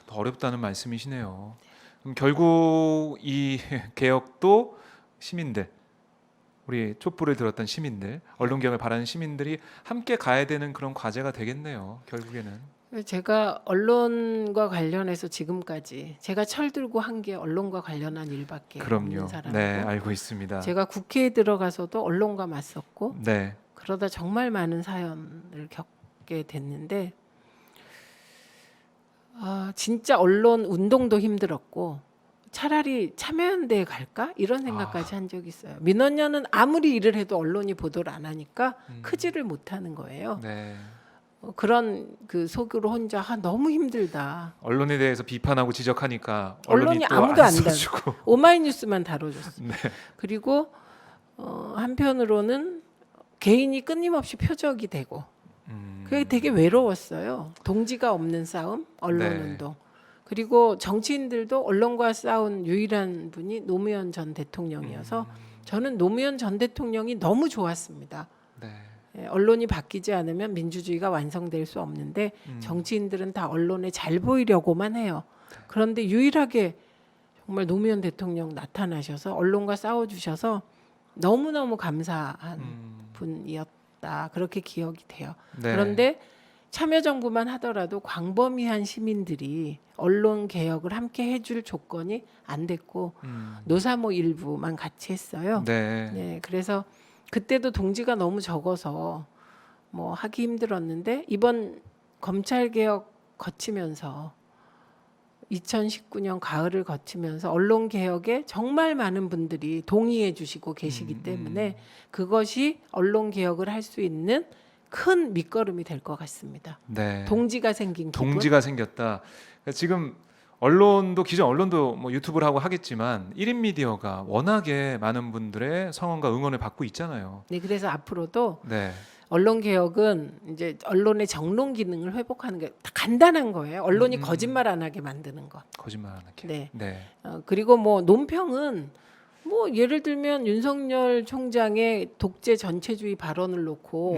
더 어렵다는 말씀이시네요. 그럼 결국 이 개혁도 시민들, 우리 촛불을 들었던 시민들, 언론 개혁을 바라는 시민들이 함께 가야 되는 그런 과제가 되겠네요. 결국에는. 제가 언론과 관련해서 지금까지 제가 철들고 한 게 언론과 관련한 일밖에 없는 그럼요. 사람이고 네, 알고 있습니다. 제가 국회에 들어가서도 언론과 맞섰고 네. 그러다 정말 많은 사연을 겪게 됐는데 진짜 언론 운동도 힘들었고 차라리 참여연대에 갈까 이런 생각까지 한 적이 있어요. 민원연은 아무리 일을 해도 언론이 보도를 안 하니까 크지를 못하는 거예요. 네. 그런 그 속으로 혼자 너무 힘들다. 언론에 대해서 비판하고 지적하니까 언론이 또 아무도 안 써주고. 오마이뉴스만 다뤄줬어요. 네. 그리고 한편으로는 개인이 끊임없이 표적이 되고 그게 되게 외로웠어요. 동지가 없는 싸움, 언론운동. 그리고 정치인들도 언론과 싸운 유일한 분이 노무현 전 대통령이어서 저는 노무현 전 대통령이 너무 좋았습니다. 네. 언론이 바뀌지 않으면 민주주의가 완성될 수 없는데 정치인들은 다 언론에 잘 보이려고만 해요. 그런데 유일하게 정말 노무현 대통령 나타나셔서 언론과 싸워주셔서 너무너무 감사한 분이었다. 그렇게 기억이 돼요. 네. 그런데 참여정부만 하더라도 광범위한 시민들이 언론 개혁을 함께 해줄 조건이 안 됐고 노사모 일부만 같이 했어요. 네. 네, 그래서 그때도 동지가 너무 적어서 뭐 하기 힘들었는데 이번 검찰 개혁 거치면서 2019년 가을을 거치면서 언론 개혁에 정말 많은 분들이 동의해 주시고 계시기 때문에 그것이 언론 개혁을 할 수 있는 큰 밑거름이 될 것 같습니다. 네. 동지가 생긴 기분. 동지가 생겼다. 그러니까 지금 언론도 기존 언론도 뭐 유튜브를 하고 하겠지만 1인 미디어가 워낙에 많은 분들의 성원과 응원을 받고 있잖아요. 네, 그래서 앞으로도 네. 언론 개혁은 이제 언론의 정론 기능을 회복하는 게 간단한 거예요. 언론이 거짓말 안 하게 만드는 것. 거짓말 안 하게. 네. 네. 그리고 뭐 논평은 뭐 예를 들면 윤석열 총장의 독재 전체주의 발언을 놓고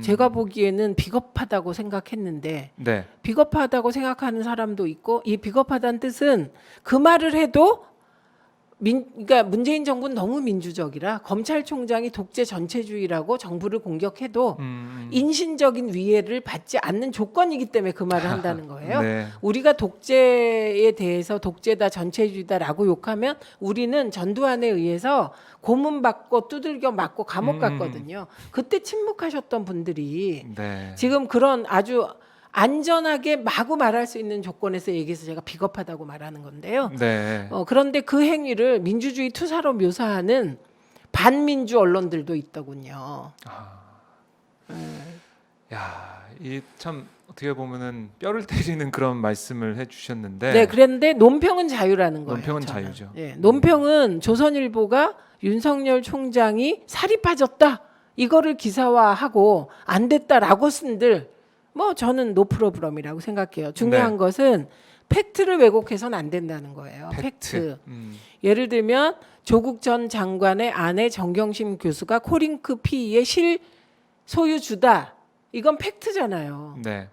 제가 보기에는 비겁하다고 생각했는데 네. 비겁하다고 생각하는 사람도 있고 이 비겁하다는 뜻은 그 말을 해도 그러니까 문재인 정부는 너무 민주적이라 검찰총장이 독재 전체주의라고 정부를 공격해도 인신적인 위해를 받지 않는 조건이기 때문에 그 말을 한다는 거예요. 네. 우리가 독재에 대해서 독재다 전체주의다라고 욕하면 우리는 전두환에 의해서 고문받고 두들겨 맞고 감옥 갔거든요. 그때 침묵하셨던 분들이 네. 지금 그런 아주 안전하게 마구 말할 수 있는 조건에서 얘기해서 제가 비겁하다고 말하는 건데요. 네. 그런데 그 행위를 민주주의 투사로 묘사하는 반민주 언론들도 있더군요. 야, 이 참 어떻게 보면은 뼈를 때리는 그런 말씀을 해주셨는데. 네, 그런데 논평은 자유라는 거예요. 논평은 저는. 자유죠. 네, 논평은 조선일보가 윤석열 총장이 살이 빠졌다 이거를 기사화하고 안 됐다라고 쓴들 뭐 저는 노 프로브럼이라고 생각해요. 중요한 네. 것은 팩트를 왜곡해서는 안 된다는 거예요. 팩트. 예를 들면 조국 전 장관의 아내 정경심 교수가 코링크 피의의 실소유주다. 이건 팩트잖아요. 네.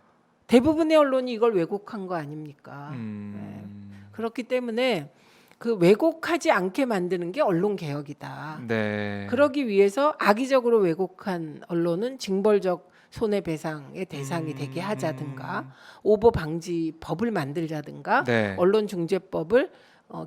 대부분의 언론이 이걸 왜곡한 거 아닙니까? 네. 그렇기 때문에 그 왜곡하지 않게 만드는 게 언론 개혁이다. 네. 그러기 위해서 악의적으로 왜곡한 언론은 징벌적 손해배상의 대상이 되게 하자든가 오보 방지 법을 만들자든가 네. 언론중재법을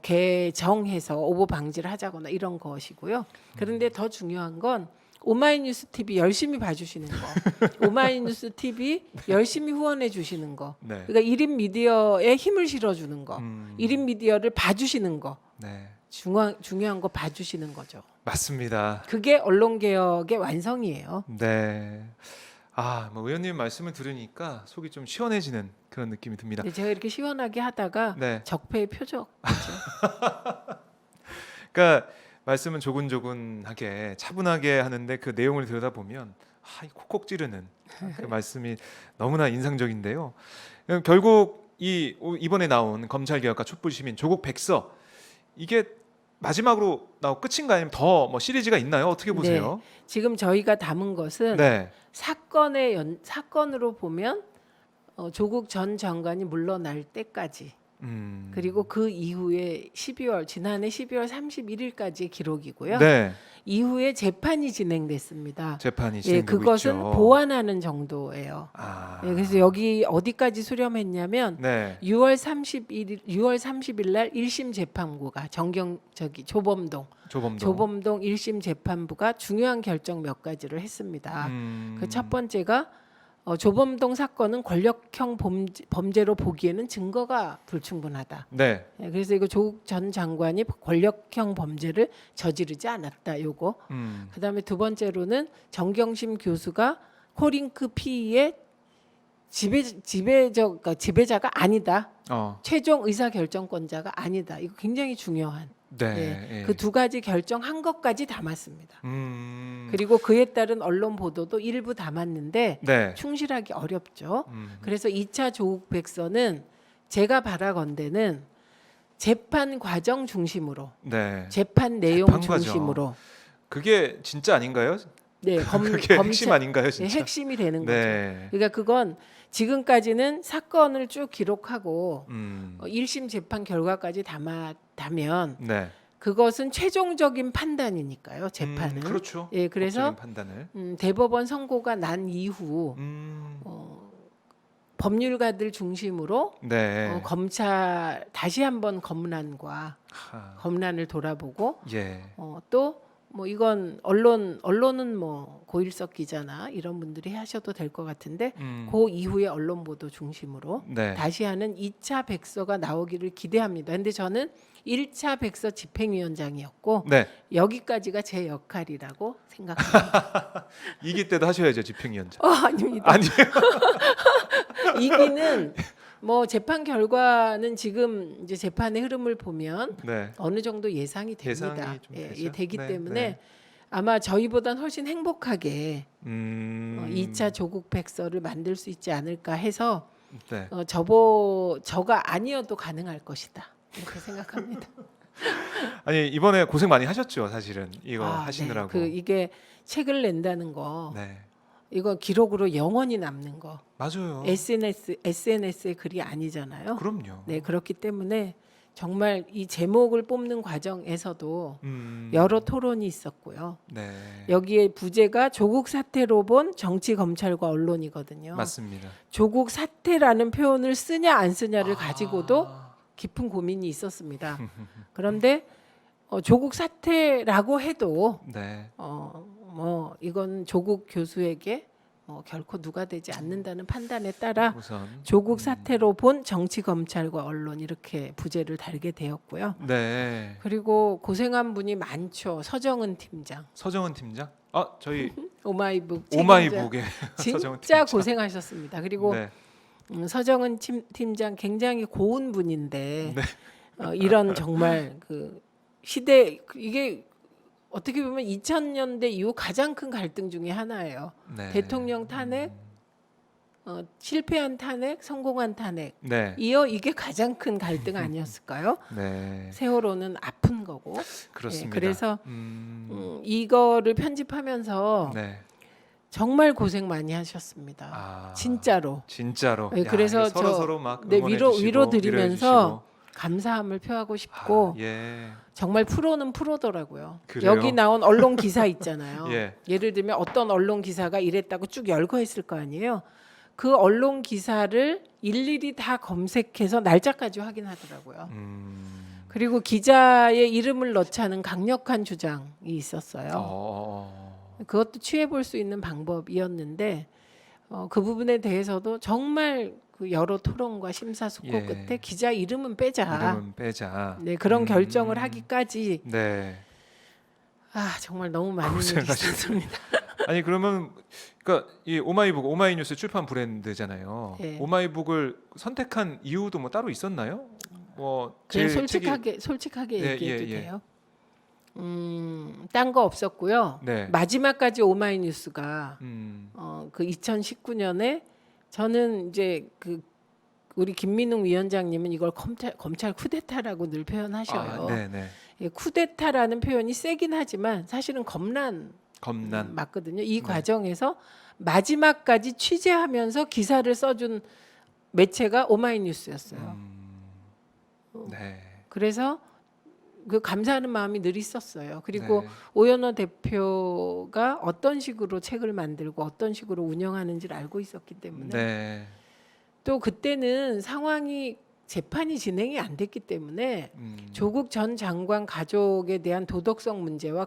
개정해서 오보 방지를 하자거나 이런 것이고요. 그런데 더 중요한 건 오마이뉴스 TV 열심히 봐주시는 거, 오마이뉴스 TV 열심히 후원해 주시는 거, 네. 그러니까 1인 미디어에 힘을 실어주는 거, 1인 미디어를 봐주시는 거, 네. 중요한 거 봐주시는 거죠. 맞습니다. 그게 언론 개혁의 완성이에요. 네. 뭐 의원님 말씀을 들으니까 속이 좀 시원해지는 그런 느낌이 듭니다. 근데 제가 이렇게 시원하게 하다가 네. 적폐의 표적. 그러니까 말씀은 조근조근하게 차분하게 하는데 그 내용을 들여다보면 이 콕콕 찌르는 그 말씀이 너무나 인상적인데요. 결국 이번에 나온 검찰개혁과 촛불시민 조국 백서 이게 마지막으로 나온 끝인가 아니면 더 뭐 시리즈가 있나요? 어떻게 보세요? 지금 저희가 담은 것은 네. 사건으로 보면 조국 전 장관이 물러날 때까지 그리고 그 이후에 지난해 12월 31일까지의 기록이고요. 네. 이후에 재판이 진행됐습니다. 재판이 예, 진행되고 그것은 있죠. 보완하는 정도예요. 아. 예, 그래서 여기 어디까지 수렴했냐면 네. 6월 30일 날 1심 재판부가 조범동 조범동. 1심 재판부가 중요한 결정 몇 가지를 했습니다. 그 첫 번째가 조범동 사건은 권력형 범죄로 보기에는 증거가 불충분하다. 네. 예, 그래서 이거 조국 전 장관이 권력형 범죄를 저지르지 않았다. 요거. 그다음에 두 번째로는 정경심 교수가 코링크 피의의 지배자가 아니다. 최종 의사 결정권자가 아니다. 이거 굉장히 중요한. 네. 예. 그 두 가지 결정한 것까지 담았습니다. 음. 그리고 그에 따른 언론 보도도 일부 담았는데 네. 충실하기 어렵죠. 그래서 2차 조국 백서는 제가 바라건대는 재판 과정 중심으로, 네. 재판 내용 재판 과정. 중심으로, 그게 진짜 아닌가요? 네, 그게 핵심 아닌가요, 네, 진짜? 핵심이 되는 네. 거죠. 그러니까 그건 지금까지는 사건을 쭉 기록하고 1심 재판 결과까지 담으면 네. 그것은 최종적인 판단이니까요. 재판은. 그렇죠. 예, 그래서 법적인 판단을. 대법원 선고가 난 이후 법률가들 중심으로 네. 검찰 다시 한번 검란을 돌아보고 예. 또 뭐 이건 언론은 뭐 고일석 기자나 이런 분들이 하셔도 될 것 같은데 그 이후에 언론 보도 중심으로 네. 다시 하는 2차 백서가 나오기를 기대합니다. 근데 저는 1차 백서 집행위원장이었고 네. 여기까지가 제 역할이라고 생각합니다. 이기 때도 하셔야죠, 집행위원장. 아닙니다. 아니에요. 이기는 뭐 재판 결과는 지금 이제 재판의 흐름을 보면 네. 어느 정도 예상이 됩니다. 예상이 좀 되죠? 예, 되기 네, 때문에 네. 아마 저희보단 훨씬 행복하게 2차 조국 백서를 만들 수 있지 않을까 해서 네. 저가 아니어도 가능할 것이다 이렇게 생각합니다. 아니 이번에 고생 많이 하셨죠, 사실은 이거 네. 하시느라고. 이게 책을 낸다는 거 네. 이거 기록으로 영원히 남는 거. 맞아요. SNS의 글이 아니잖아요. 그럼요. 네, 그렇기 때문에 정말 이 제목을 뽑는 과정에서도 음. 여러 토론이 있었고요. 네. 여기에 부제가 조국 사태로 본 정치 검찰과 언론이거든요. 맞습니다. 조국 사태라는 표현을 쓰냐 안 쓰냐를 가지고도 깊은 고민이 있었습니다. 그런데 조국 사태라고 해도 네. 뭐 이건 조국 교수에게 결코 누가 되지 않는다는 판단에 따라 우선 조국 사태로 본 정치 검찰과 언론 이렇게 부제를 달게 되었고요. 네. 그리고 고생한 분이 많죠. 서정은 팀장, 서정은 팀장? 저희 오마이북 책임자. 오마이북의 서정은 진짜 팀장. 고생하셨습니다. 그리고 네. 서정은 팀장 굉장히 고운 분인데 네. 이런 정말 그 시대 이게 어떻게 보면 2000년대 이후 가장 큰 갈등 중에 하나예요. 네. 대통령 탄핵, 실패한 탄핵, 성공한 탄핵. 네. 이게 가장 큰 갈등 아니었을까요? 네. 세월호는 아픈 거고. 그렇습니다. 그래서 이거를 편집하면서 네. 정말 고생 많이 하셨습니다. 진짜로. 진짜로. 네, 그래서 서로 막 네, 응원해 주시고, 위로 드리면서 위로해 감사함을 표하고 싶고 주시고. 예. 정말 프로는 프로더라고요. 그래요? 여기 나온 언론 기사 있잖아요. 예. 예를 들면 어떤 언론 기사가 이랬다고 쭉 열거했을 거 아니에요. 그 언론 기사를 일일이 다 검색해서 날짜까지 확인하더라고요. 그리고 기자의 이름을 넣자는 강력한 주장이 있었어요. 그것도 취해볼 수 있는 방법이었는데 그 부분에 대해서도 정말 그 여러 토론과 심사숙고 예. 끝에 기자 이름은 빼자. 이름은 빼자. 네, 그런 결정을 하기까지 네. 정말 너무 많은 일이 고생하셨습니다. 있었습니다. 아니 그러면 그러니까 이 오마이북 오마이뉴스 출판 브랜드잖아요. 예. 오마이북을 선택한 이유도 뭐 따로 있었나요? 뭐 그냥 제일 솔직하게 예, 얘기해도 예. 돼요. 딴 거 없었고요. 네. 마지막까지 오마이뉴스가 음. 그 2019년에 저는 이제 그 우리 김민웅 위원장님은 이걸 검찰 쿠데타라고 늘 표현하셔요. 네네. 예, 쿠데타라는 표현이 세긴 하지만 사실은 검난 검난. 맞거든요. 이 네. 과정에서 마지막까지 취재하면서 기사를 써준 매체가 오마이뉴스였어요. 네. 그래서 그 감사하는 마음이 늘 있었어요. 그리고 네. 오연호 대표가 어떤 식으로 책을 만들고 어떤 식으로 운영하는지를 알고 있었기 때문에 네. 또 그때는 상황이 재판이 진행이 안 됐기 때문에 조국 전 장관 가족에 대한 도덕성 문제와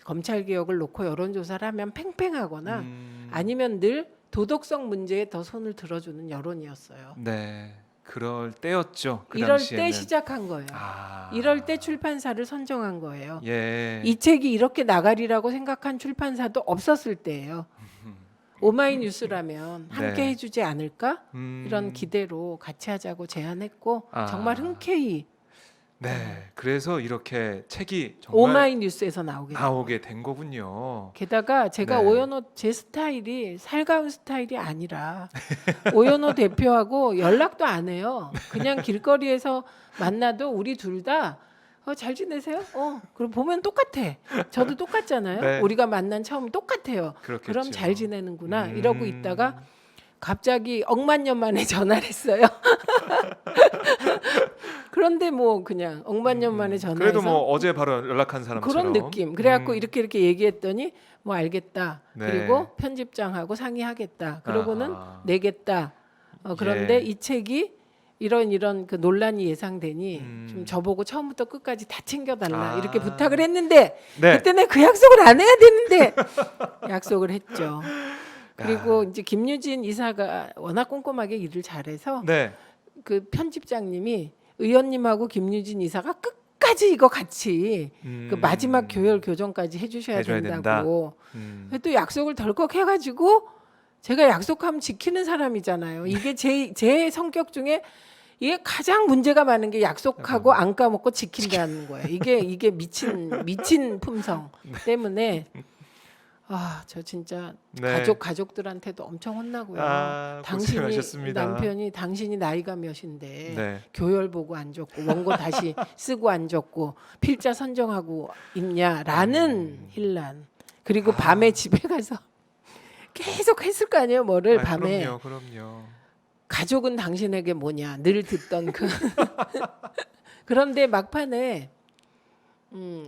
검찰 개혁을 놓고 여론조사를 하면 팽팽하거나 아니면 늘 도덕성 문제에 더 손을 들어주는 여론이었어요. 네. 그럴 때였죠. 그 이럴 당시에는. 때 시작한 거예요. 이럴 때 출판사를 선정한 거예요. 예. 이 책이 이렇게 나가리라고 생각한 출판사도 없었을 때예요. 오마이뉴스라면 함께 네. 해주지 않을까? 이런 기대로 같이 하자고 제안했고 정말 흔쾌히 네. 그래서 이렇게 책이 정말 오마이뉴스에서 나오게 됐어요. 나오게 된 거군요. 게다가 제가 네. 오연호 제 스타일이 살가운 스타일이 아니라 오연호 대표하고 연락도 안 해요. 그냥 길거리에서 만나도 우리 둘 다 잘 지내세요? 그럼 보면 똑같아. 저도 똑같잖아요. 네. 우리가 만난 처음 똑같아요. 그렇겠죠. 그럼 잘 지내는구나 이러고 있다가 갑자기 억만년 만에 전화를 했어요. 그런데 뭐 그냥 억만년 만에 전화해서 그래도 뭐 어제 바로 연락한 사람처럼 그런 느낌. 그래갖고 이렇게 얘기했더니 뭐 알겠다. 네. 그리고 편집장하고 상의하겠다. 그러고는 아하. 내겠다. 그런데 예. 이 책이 이런 그 논란이 예상되니 좀 저보고 처음부터 끝까지 다 챙겨달라 이렇게 부탁을 했는데 네. 그때 내가 그 약속을 안 해야 되는데 약속을 했죠. 그리고 이제 김유진 이사가 워낙 꼼꼼하게 일을 잘해서 네. 그 편집장님이 의원님하고 김유진 이사가 끝까지 이거 같이 그 마지막 교열 교정까지 해주셔야 해줘야 된다고. 또 약속을 덜컥 해가지고 제가 약속하면 지키는 사람이잖아요. 이게 제 성격 중에 이게 가장 문제가 많은 게 약속하고 안 까먹고 지킨다는 거예요. 이게 미친 품성 때문에 저 진짜 네. 가족들한테도 엄청 혼나고요. 고생하셨습니다. 남편이 당신이 나이가 몇인데 네. 교열 보고 안 줬고 원고 다시 쓰고 안 줬고 필자 선정하고 있냐라는 혼란. 그리고 밤에 집에 가서 계속 했을 거 아니에요. 뭐를 밤에. 그럼요. 가족은 당신에게 뭐냐 늘 듣던 그 그런데 막판에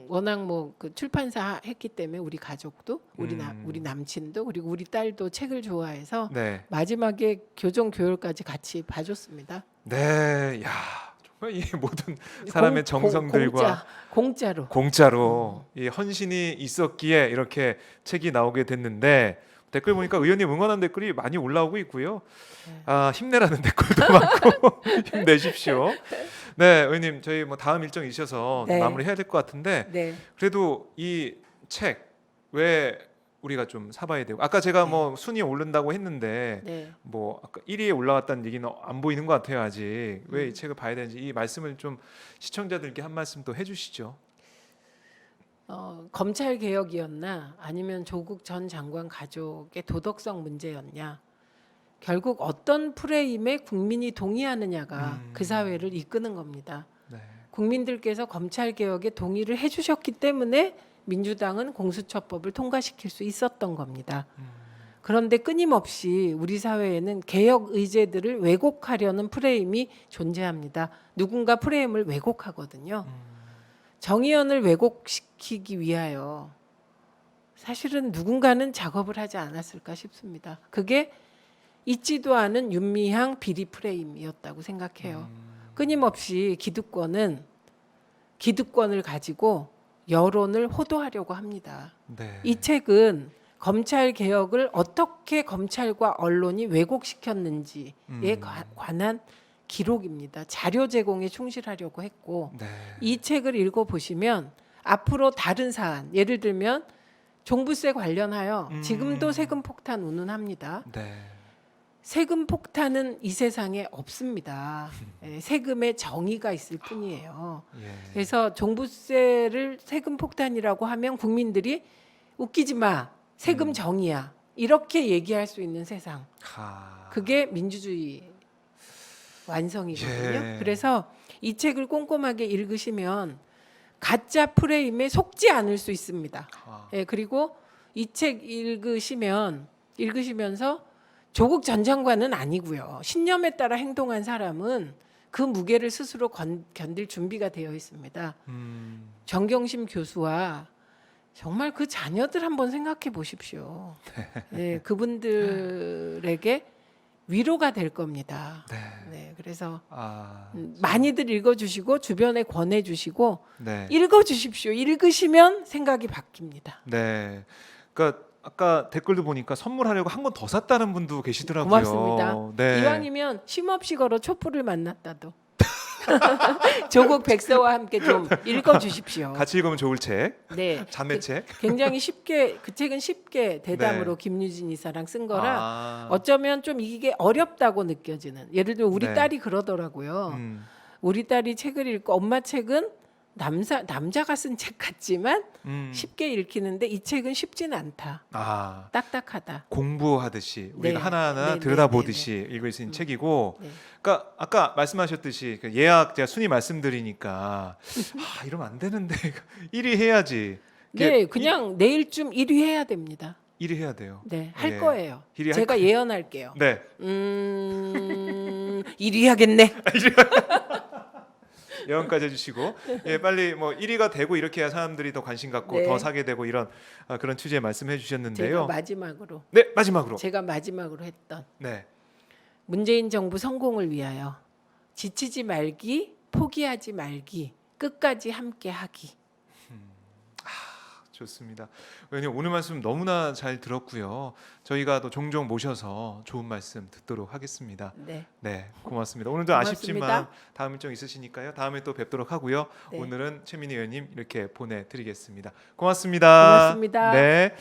워낙 뭐 그 출판사 했기 때문에 우리 가족도 우리 남친도 그리고 우리 딸도 책을 좋아해서 네. 마지막에 교정 교열까지 같이 봐줬습니다. 네. 야, 정말 이 모든 사람의 정성들과 공짜로. 이 헌신이 있었기에 이렇게 책이 나오게 됐는데 댓글 보니까 의원님 응원하는 댓글이 많이 올라오고 있고요. 힘내라는 댓글도 많고 힘내십시오. 네, 의원님 저희 뭐 다음 일정 있어서 네. 마무리해야 될 것 같은데 네. 그래도 이 책 왜 우리가 좀 사봐야 되고 아까 제가 뭐 순위 오른다고 했는데 네. 뭐 아까 1위에 올라왔다는 얘기는 안 보이는 것 같아요 아직. 왜 이 책을 봐야 되는지 이 말씀을 좀 시청자들께 한 말씀 또 해주시죠. 검찰 개혁이었나 아니면 조국 전 장관 가족의 도덕성 문제였냐 결국 어떤 프레임에 국민이 동의하느냐가 그 사회를 이끄는 겁니다. 네. 국민들께서 검찰 개혁에 동의를 해주셨기 때문에 민주당은 공수처법을 통과시킬 수 있었던 겁니다. 그런데 끊임없이 우리 사회에는 개혁 의제들을 왜곡하려는 프레임이 존재합니다. 누군가 프레임을 왜곡하거든요. 정의연을 왜곡시키기 위하여 사실은 누군가는 작업을 하지 않았을까 싶습니다. 그게 있지도 않은 윤미향 비리 프레임이었다고 생각해요. 끊임없이 기득권을 가지고 여론을 호도하려고 합니다. 네. 이 책은 검찰 개혁을 어떻게 검찰과 언론이 왜곡시켰는지에 관한 기록입니다. 자료 제공에 충실하려고 했고 네. 이 책을 읽어보시면 앞으로 다른 사안 예를 들면 종부세 관련하여 지금도 세금 폭탄 운운합니다. 네. 세금 폭탄은 이 세상에 없습니다. 예, 세금에 정의가 있을 뿐이에요. 예. 그래서 종부세를 세금 폭탄이라고 하면 국민들이 웃기지 마. 세금 정의야. 이렇게 얘기할 수 있는 세상. 하. 그게 민주주의 완성이거든요. 예. 그래서 이 책을 꼼꼼하게 읽으시면 가짜 프레임에 속지 않을 수 있습니다. 아. 예, 그리고 이 책 읽으시면서 조국 전 장관은 아니고요. 신념에 따라 행동한 사람은 그 무게를 스스로 견딜 준비가 되어 있습니다. 정경심 교수와 정말 그 자녀들 한번 생각해 보십시오. 네, 그분들에게 위로가 될 겁니다. 네. 네, 그래서 아. 많이들 읽어주시고 주변에 권해주시고 네. 읽어주십시오. 읽으시면 생각이 바뀝니다. 네. 그러니까 아까 댓글도 보니까 선물하려고 한 권 더 샀다는 분도 계시더라고요. 고맙습니다. 네. 이왕이면 쉼없이 걸어 촛불을 만났다도 조국 백서와 함께 좀 읽어주십시오. 같이 읽으면 좋을 책, 네, 자매책. 굉장히 쉽게 그 책은 쉽게 대담으로 김유진 이사랑 쓴 거라 아. 어쩌면 좀 이게 어렵다고 느껴지는. 예를 들어 우리 네. 딸이 그러더라고요. 우리 딸이 책을 읽고 엄마 책은 남자가 쓴 책 같지만 쉽게 읽히는데 이 책은 쉽지는 않다. 아. 딱딱하다. 공부하듯이 우리가 네. 하나하나 네, 들여다보듯이 읽을 수 있는 책이고, 네. 그러니까 아까 말씀하셨듯이 그 예약 제가 순위 말씀드리니까 이러면 안 되는데 1위 해야지. 네, 그냥 내일쯤 1위 해야 됩니다. 1위 해야 돼요. 네, 할 예. 거예요. 1위 할 제가 예언할게요. 네. 1위 하겠네. 예언까지 해주시고, 예, 빨리 뭐 1위가 되고 이렇게 해야 사람들이 더 관심 갖고 네. 더 사게 되고 이런 그런 취지의 말씀해 제가 주셨는데요. 마지막으로 네, 마지막으로. 했던 네. 문재인 정부 성공을 위하여 지치지 말기, 포기하지 말기, 끝까지 함께하기. 좋습니다. 왜냐면 오늘 말씀 너무나 잘 들었고요. 저희가 또 종종 모셔서 좋은 말씀 듣도록 하겠습니다. 네, 네, 고맙습니다. 오늘도 고맙습니다. 아쉽지만 다음 일정 있으시니까요. 다음에 또 뵙도록 하고요. 네. 오늘은 최민희 의원님 이렇게 보내드리겠습니다. 고맙습니다. 고맙습니다. 네.